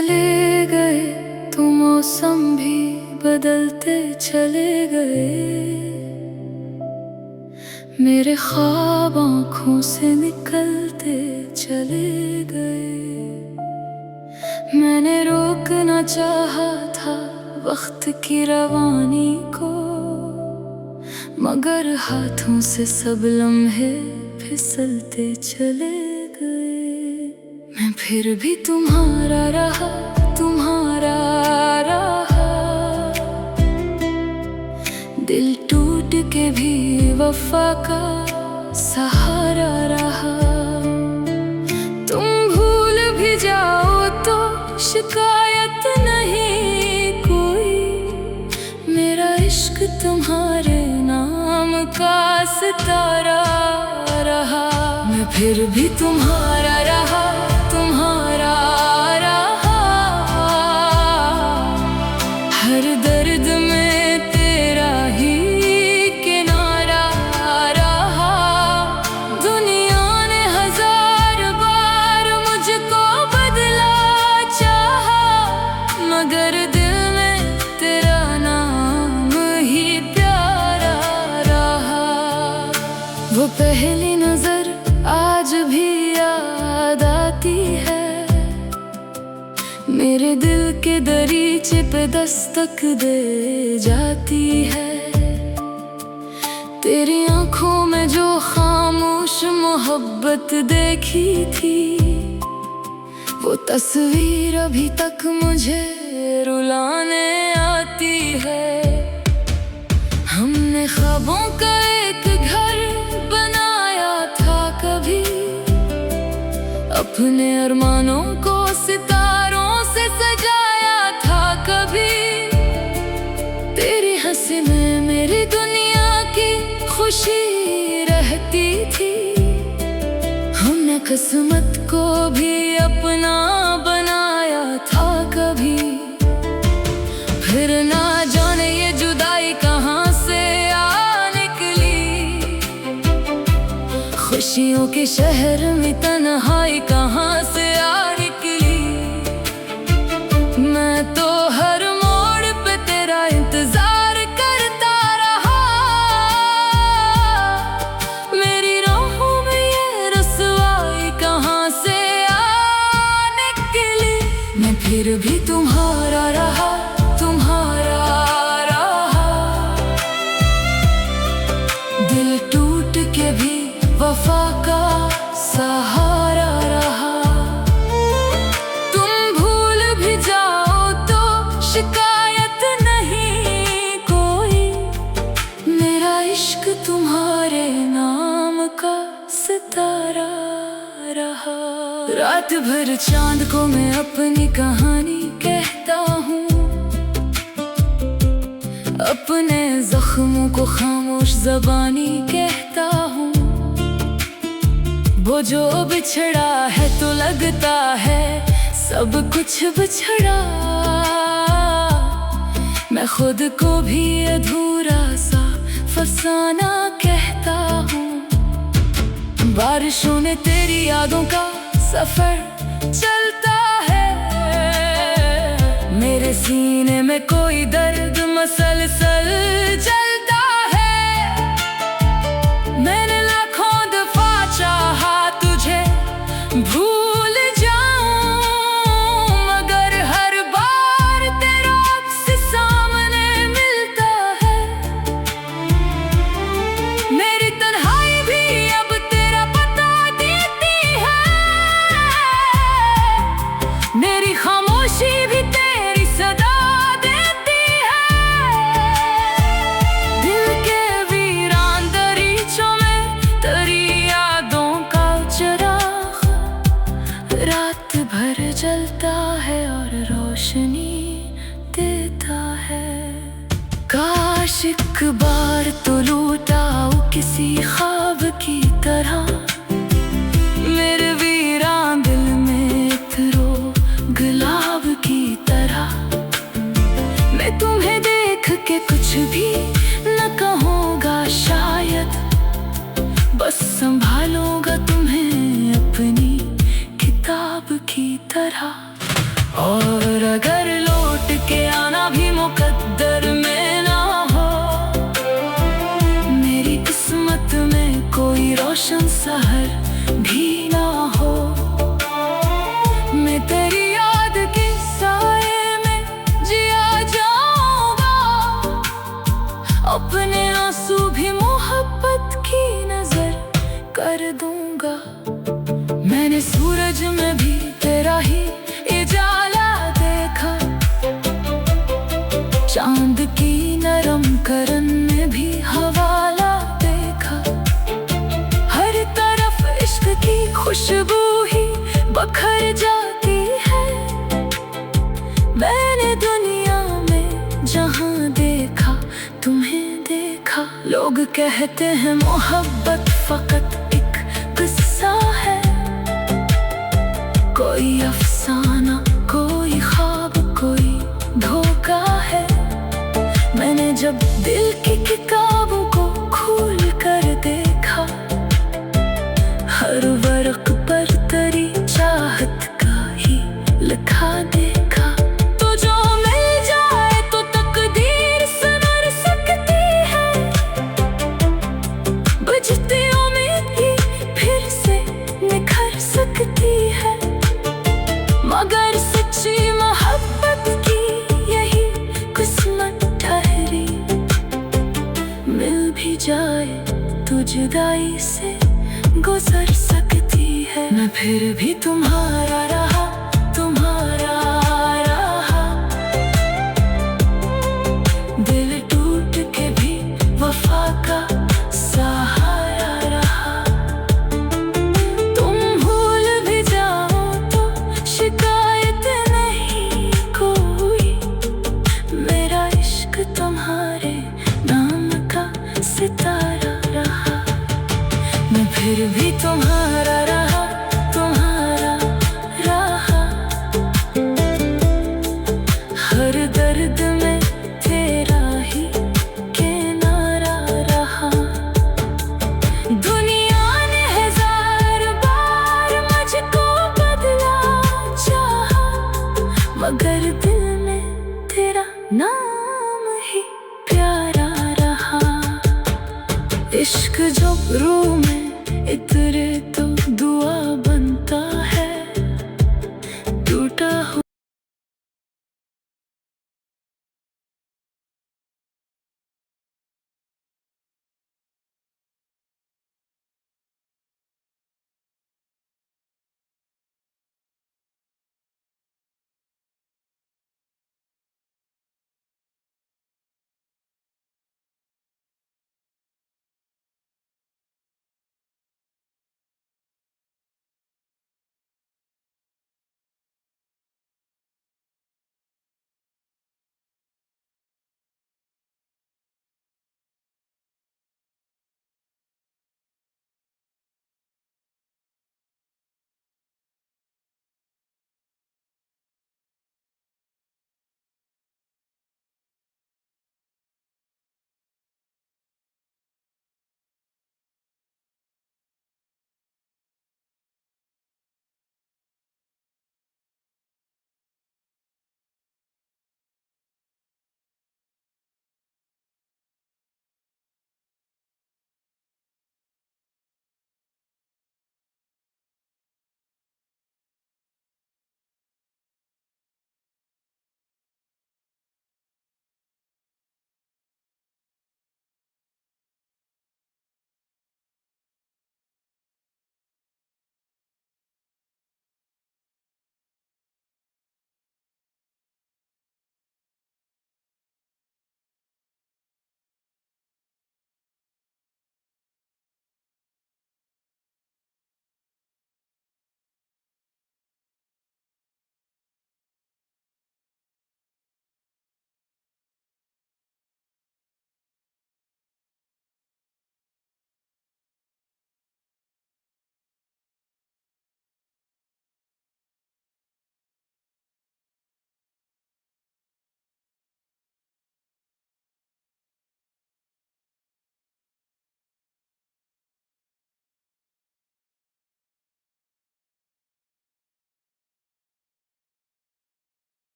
चले गए तो मौसम भी बदलते चले गए। मेरे ख्वाब आँखों से निकलते चले गए। मैंने रोकना चाहा था वक्त की रवानी को, मगर हाथों से सब लम्हे फिसलते चले गए। मैं फिर भी तुम्हारा रहा, तुम्हारा रहा। दिल टूट के भी वफा का सहारा रहा। तुम भूल भी जाओ तो शिकायत नहीं कोई। मेरा इश्क तुम्हारे नाम का सितारा रहा। मैं फिर भी तुम्हारा रहा, तुम्हारा रहा। हर दर्द में तेरा ही किनारा रहा। दुनिया ने हजार बार मुझको बदला चाहा, मगर दिल में तेरा नाम ही प्यारा रहा। वो पहली नजर आज भी याद आती है। मेरे दिल के दरीचे पे दस्तक दे जाती है। तेरी आंखों में जो खामोश मोहब्बत देखी थी, वो तस्वीर अभी तक मुझे रुलाने आती है। हमने ख्वाबों का एक घर बनाया था कभी, अपने अरमानों को सितारों से सजाया था कभी। तेरी हंसी में मेरी दुनिया की खुशी रहती थी। हमने किस्मत को भी अपना बनाया था कभी। फिर ना जाने ये जुदाई कहाँ से आ निकली। खुशियों के शहर में तन्हाई कहाँ से आ निकली। मैं तो हर मोड़ पे तेरा इंतजार करता रहा। मेरी राहों में ये रसवाई कहाँ से आ निकली। मैं फिर भी तुम्हारा रहा, तुम्हारा रहा। दिल टूट के भी वफा का सहारा रहा। तुम भूल भी जाओ तो शिकायत नहीं कोई। मेरा इश्क तुम्हारे नाम का सितारा रहा। रात भर चांद को मैं अपनी कहानी कहता हूँ, अपने जख्मों को खामोश ज़बानी कहता हूँ। वो जो बिछड़ा है तो लगता है सब कुछ बिछड़ा। मैं खुद को भी अधूरा सा फसाना कहता हूँ। बारिशों ने तेरी यादों का सफर चलता है। मेरे सीने में कोई दर्द मसलसल चलता है। मैंने लाखों दफा चाहा तुझे भूल जाऊं, मगर हर बार तेरा अक्स सामने मिलता है। मेरी तन्हाई भी अब तेरा बता देती है। मेरी खामोशी भी तेरी सदा देती है। दिल के वीरान दरीचों में तेरी यादों का चिराग रात भर जलता है और रोशनी देता है। काश एक बार तो लूटाओ किसी ख्वाब की तरह। मेरे वीरान दिल में इतरो गुलाब की तरह। मैं तुम्हें देख के कुछ भी न कहूँगा शायद, बस संभालूंगा तुम्हें अपनी किताब की तरह। और अगर लौट के आना भी मुकद्दर में ना हो, मेरी किस्मत में कोई रोशन सहर भी ना हो, मैं तेरी याद के साए में जिया जाऊंगा, अपने आंसू भी मोहब्बत की नजर कर दूंगा। मैंने सूरज में भी तेरा ही उजाला देखा, चांद की नरम करन में भी हवाला देखा, हर तरफ इश्क की खुशबू ही बखर जाती है। मैंने दुनिया में जहां देखा तुम्हें देखा। लोग कहते हैं मोहब्बत फकत एक किस्सा है, कोई अफसाना, कोई ख्वाब, कोई धोखा है। मैंने जब दिल की किताबों को खोल कर देखा, हर वर्क पर तेरी चाहत का ही लिखा देखा। तो जो मिल जाए तो तकदीर संवर सकती है, बुझती उम्मीद ही फिर से निखर सकती है। मगर सच्ची मोहब्बत की यही किस्मत ठहरी, मिल भी जाए तो जुदाई से गुजर सकती है। मैं फिर भी तुम्हारा रहा, तुम्हारा रहा, दिल टूट के भी वफा का सहारा रहा। तुम भूल भी जाओ तो शिकायत नहीं कोई, मेरा इश्क तुम्हारे नाम का सितारा रहा। मैं फिर भी तुम्हारा रहा, तुम्हारा रहा, हर दर्द में तेरा ही किनारा रहा। दुनिया ने हजार बार मुझको बदला चाहा, मगर दिल में तेरा नाम ही प्यारा रहा। इश्क जब रूह में इतरे तो दुआ बनता है, टूटा हुआ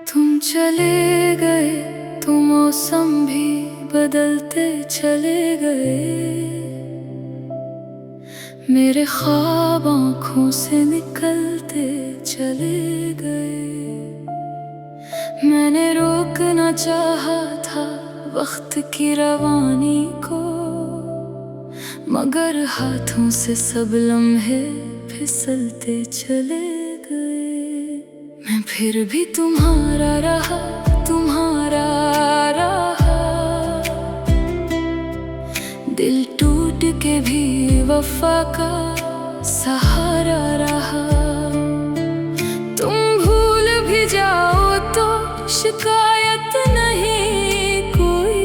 तुम चले गए तो मौसम भी बदलते चले गए, मेरे ख्वाब आँखों से निकलते चले गए। मैंने रोकना चाहा था वक्त की रवानी को, मगर हाथों से सब लम्हे फिसलते चले गए। मैं फिर भी तुम्हारा रहा, तुम्हारा रहा, दिल टूट के भी वफा का सहारा रहा। तुम भूल भी जाओ तो शिकायत नहीं कोई,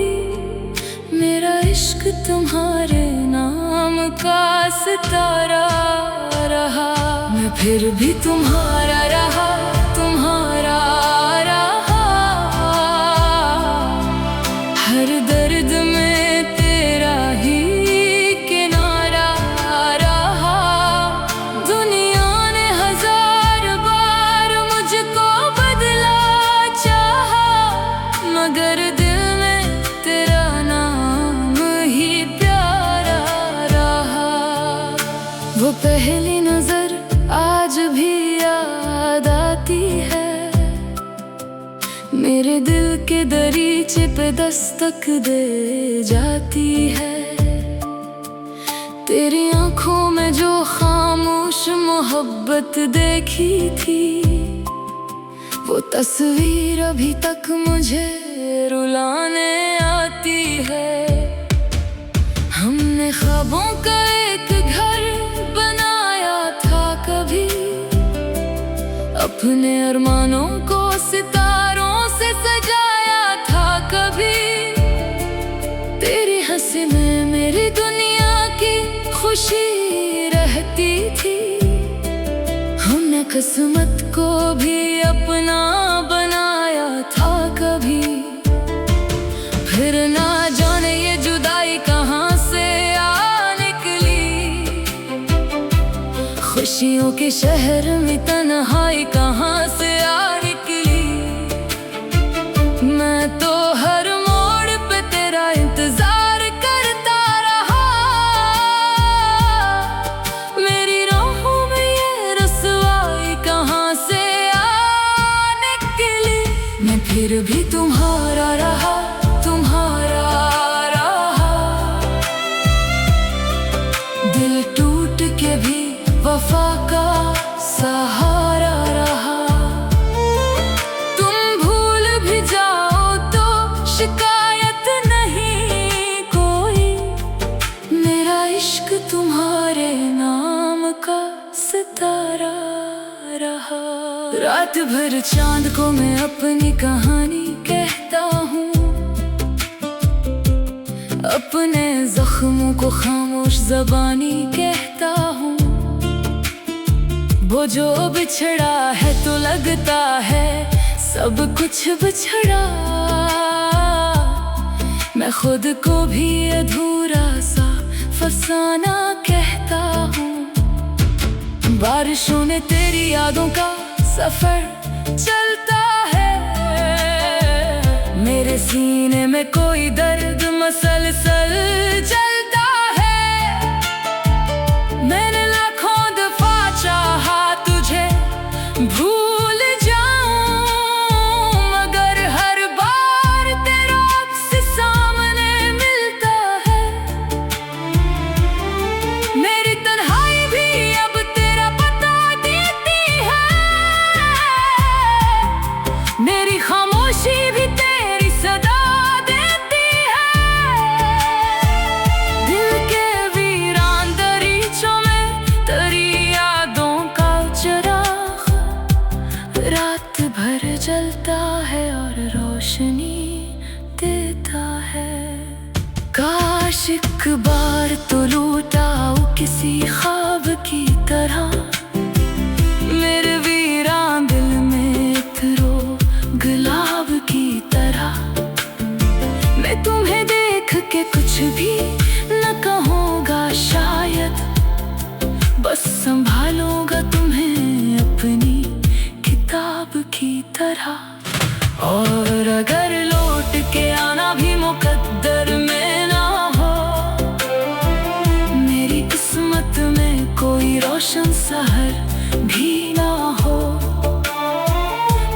मेरा इश्क तुम्हारे नाम का सितारा रहा। मैं फिर भी तुम्हारा रहा, तुम्हारा रहा, हर दर्द में तेरा ही किनारा रहा। दुनिया ने हजार बार मुझको बदला चाहा, मगर दिल में तेरा नाम ही प्यारा रहा। वो पहली नजर आज भी याद आती है, मेरे दिल के दरीचे पे दस्तक दे जाती है। तेरी आंखों में जो खामोश मोहब्बत देखी थी, वो तस्वीर अभी तक मुझे रुलाने आती है। हमने ख्वाबों का एक घर बनाया था कभी, अपने अरमानों को सितारों से सजाया था कभी। तेरी हंसी में मेरी दुनिया की खुशी रहती थी, हमने किस्मत को भी अपना बनाया था कभी। फिर ना जाने ये जुदाई कहाँ से आ निकली, खुशियों के शहर में तन्हाई कहाँ से आ निकली। मैं तो हर मोड़ पे तेरा इंतजार करता रहा, मेरी राहों में ये रसवाई कहाँ से आ निकली। मैं फिर भी तुम्हारा रहा, तुम्हारा रहा, दिल टूट के भी वफा का सहारा रहा। तुम भूल भी जाओ तो शिकायत नहीं कोई, मेरा इश्क तुम्हारे नाम का सितारा रहा। रात भर चांद को मैं अपनी कहानी कहता हूँ, अपने जख्मों को खामोश ज़बानी कहता हूँ। वो जो बिछड़ा है तो लगता है सब कुछ बिछड़ा, मैं खुद को भी अधूरा सा फसाना कहता हूँ। बारिशों ने तेरी यादों का सफर चलता है, मेरे सीने में कोई दर्द मसलसल चलता है। मैंने लाखों दफा चाहा तुझे भूल जाऊं, मगर हर बार तेरा अक्स सामने मिलता है। मेरी तन्हाई भी अब तेरा बता देती है, मेरी खामोशी भी तेरी सदा देती है। दिल के वीरान दरीचों में तेरी यादों का चिराग रात भर जलता है और रोशनी देता है। काश एक बार तो लौटाओ किसी ख्वाब की तरह, मेरे वीरान दिल में इतरो गुलाब की तरह। तरह। और अगर लौट के आना भी मुकद्दर में ना हो, मेरी किस्मत में कोई रोशन सहर भी ना हो,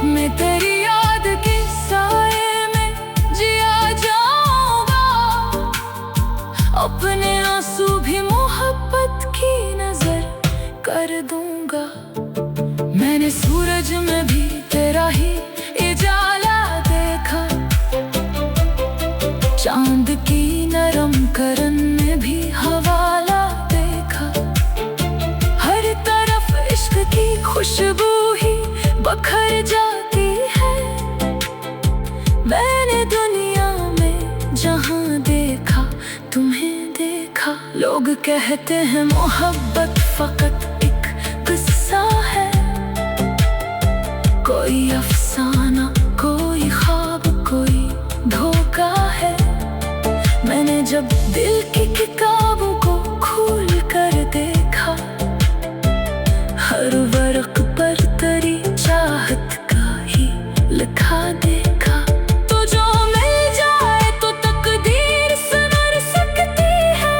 मैं तेरी याद के साए में जिया जाऊंगा। अपने आंसू भी मोहब्बत की नजर कर दूंगा। मैंने सूरज में भी तेरा ही उजाला देखा, चांद की नरम करन में भी हवाला देखा। हर तरफ इश्क की खुशबू ही बखर जाती है। मैंने दुनिया में जहां देखा तुम्हें देखा। लोग कहते हैं मोहब्बत फकत एक किस्सा है, कोई अफसाना, कोई ख्वाब, कोई धोखा है। मैंने जब दिल की किताबों को खोल कर देखा, हर वर्क पर तेरी चाहत का ही लिखा देखा। तो जो मिल जाए तो तकदीर संवर सकती है,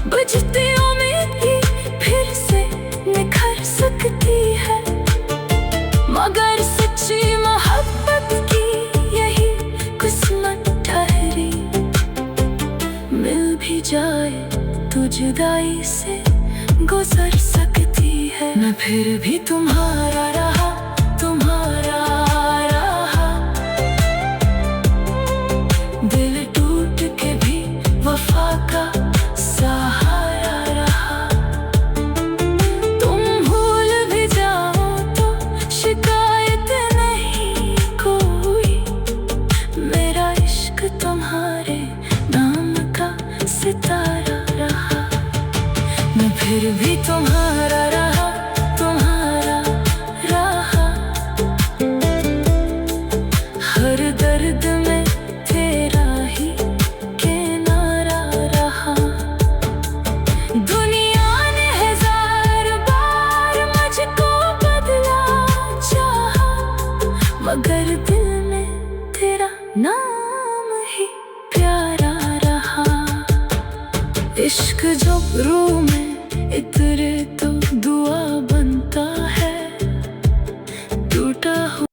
बुझती उम्मीद ही फिर से निखर सकती है। मगर सच्ची मोहब्बत की यही किस्मत ठहरी, मिल भी जाए तो जुदाई से गुजर सकती है। मैं फिर भी तुम्हारा रहा, तुम्हारा रहा। दिल टूट के भी वफा का सहारा रहा। तुम भूल भी जाओ तो शिकायत नहीं कोई, मेरा इश्क तुम्हारे नाम का सितारा रहा। मैं फिर भी तुम्हारा रहा, तुम्हारा रहा। हर दर्द में तेरा ही किनारा रहा। दुनिया ने हजार बार मुझको बदला चाहा, मगर दिल में तेरा नाम ही प्यारा रहा। इश्क जब रूह में इतरे तो दुआ बनता है, टूटा हुआ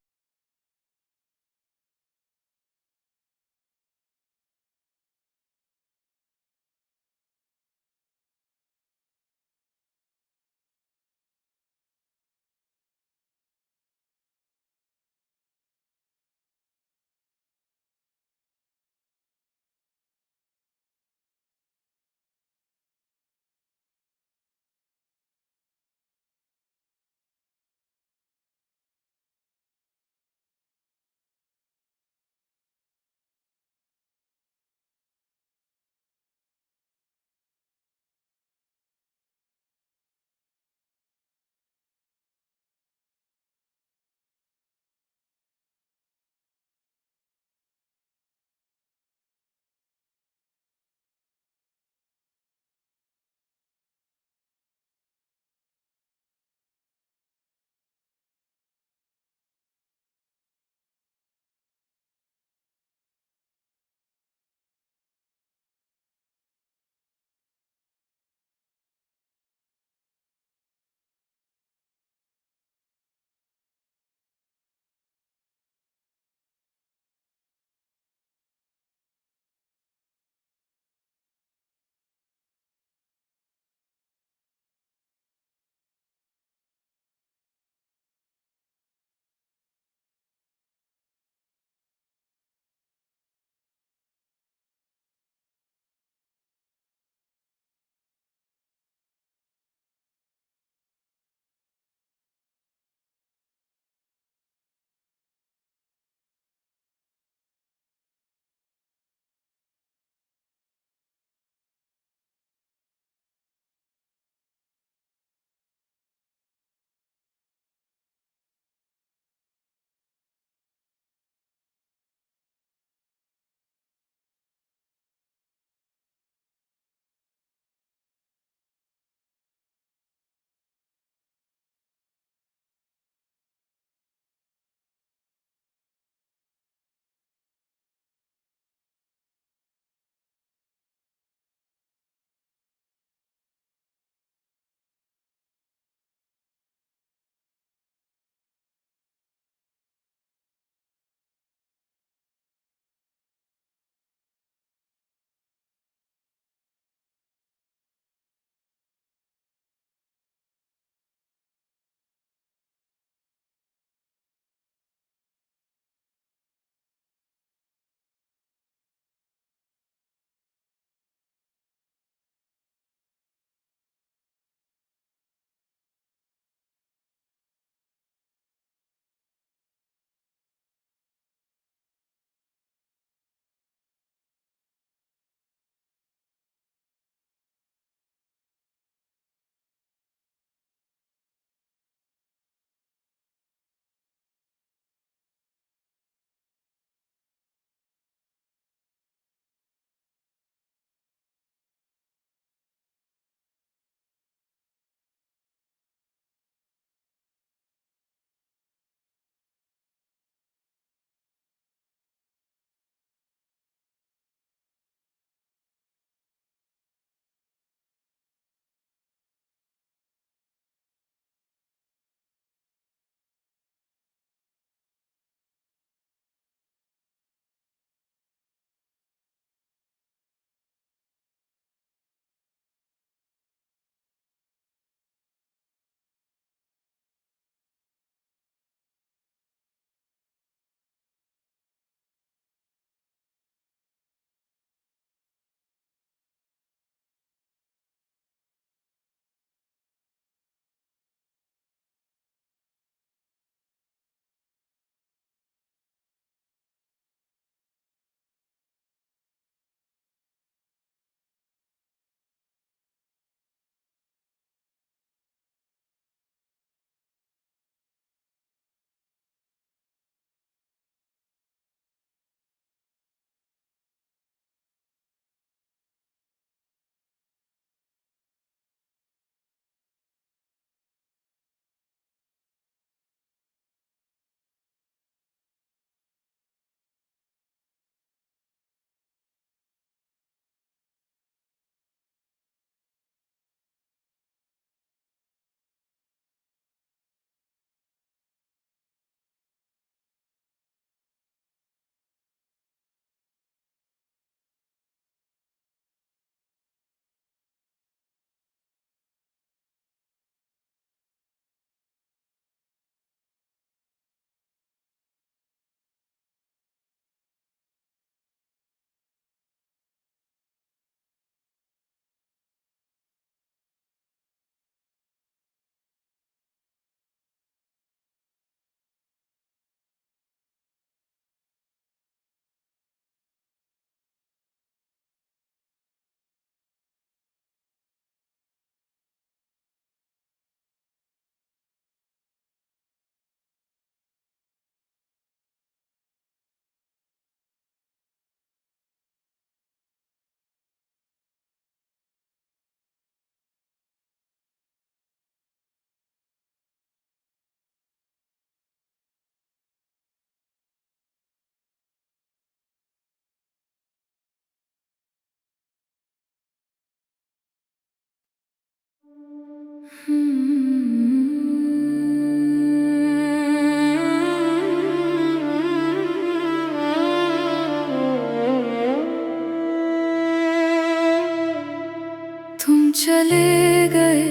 तुम चले गए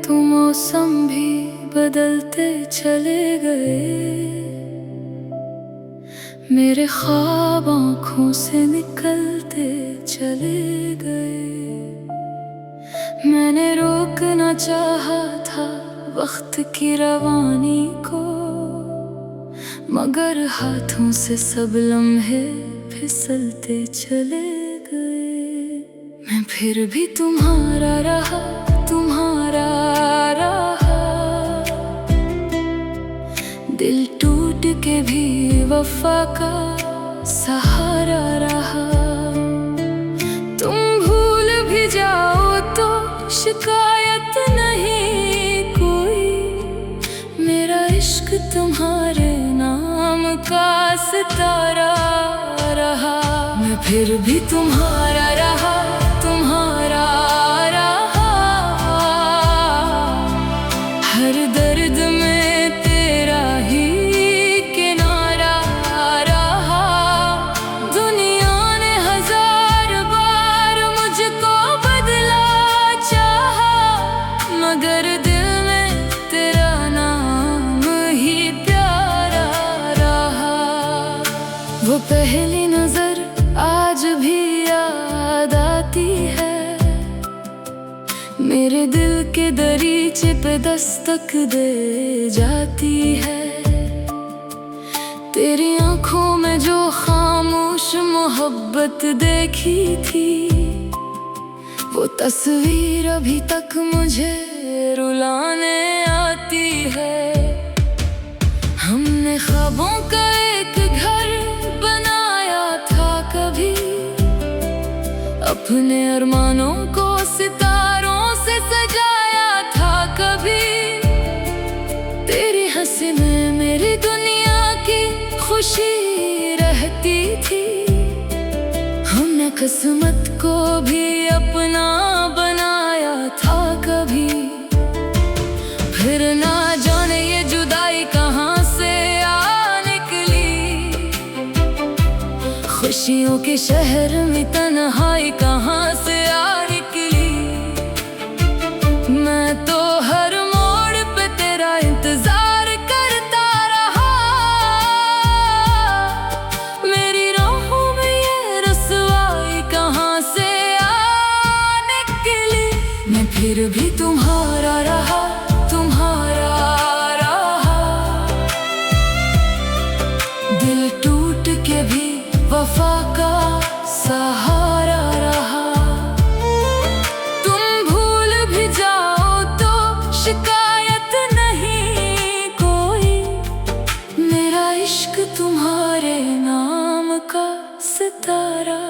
तो मौसम भी बदलते चले गए, मेरे ख्वाब आँखों से निकलते चले गए। मैंने रोकना चाहा था वक्त की रवानी को, मगर हाथों से सब लम्हे फिसलते चले गए। मैं फिर भी तुम्हारा रहा, तुम्हारा रहा, दिल टूट के भी वफा का सहारा रहा। तुम भूल भी जाओ तो शिकायत नहीं कोई, मेरा इश्क तुम्हारे नाम का सितारा रहा। मैं फिर भी तुम्हारा रहा, तुम्हारा रहा, हर दर्द में तेरा ही किनारा रहा। दुनिया ने हजार बार मुझको बदला चाहा, मगर दिल में तेरा नाम ही प्यारा रहा। वो पहली नजर आज भी याद आती है, मेरे दिल के दरीचे पे दस्तक दे जाती है। तेरी आंखों में जो खामोश मोहब्बत देखी थी, वो तस्वीर अभी तक मुझे रुलाने आती है। हमने ख्वाबों का एक घर बनाया था कभी, अपने अरमानों को सितारों से सजाया था कभी। तेरी हंसी में मेरी दुनिया की खुशी रहती थी, हमने किस्मत को भी अपना बनाया था कभी। फिर ना जाने ये जुदाई कहाँ से आ निकली, खुशियों के शहर में तन्हाई कहाँ से आ निकली। मैं तो हर मोड़ पे तेरा इंतजार करता रहा, मेरी राहों में ये रसवाई कहाँ से आ निकली। मैं फिर भी तुम्हारा रहा, तुम्हारा रहा, दिल टूट के भी वफा का सहारा रहा। तुम भूल भी जाओ तो शिकायत नहीं कोई, मेरा इश्क तुम्हारे नाम का सितारा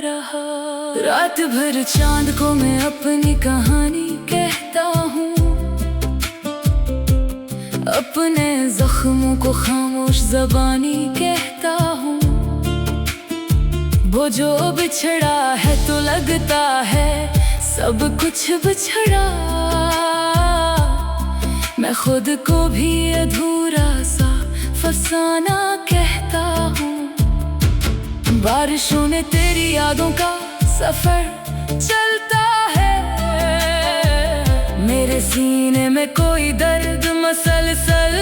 रहा। रात भर चांद को मैं अपनी कहानी कहता हूँ, अपने जख्मों को खामोश ज़बानी कहता हूँ। वो जो बिछड़ा है तो लगता है सब कुछ बिछड़ा, मैं खुद को भी अधूरा सा फसाना कहता हूँ। बारिशों ने तेरी यादों का सफर चलता है, मेरे सीने में कोई दर्द मसलसल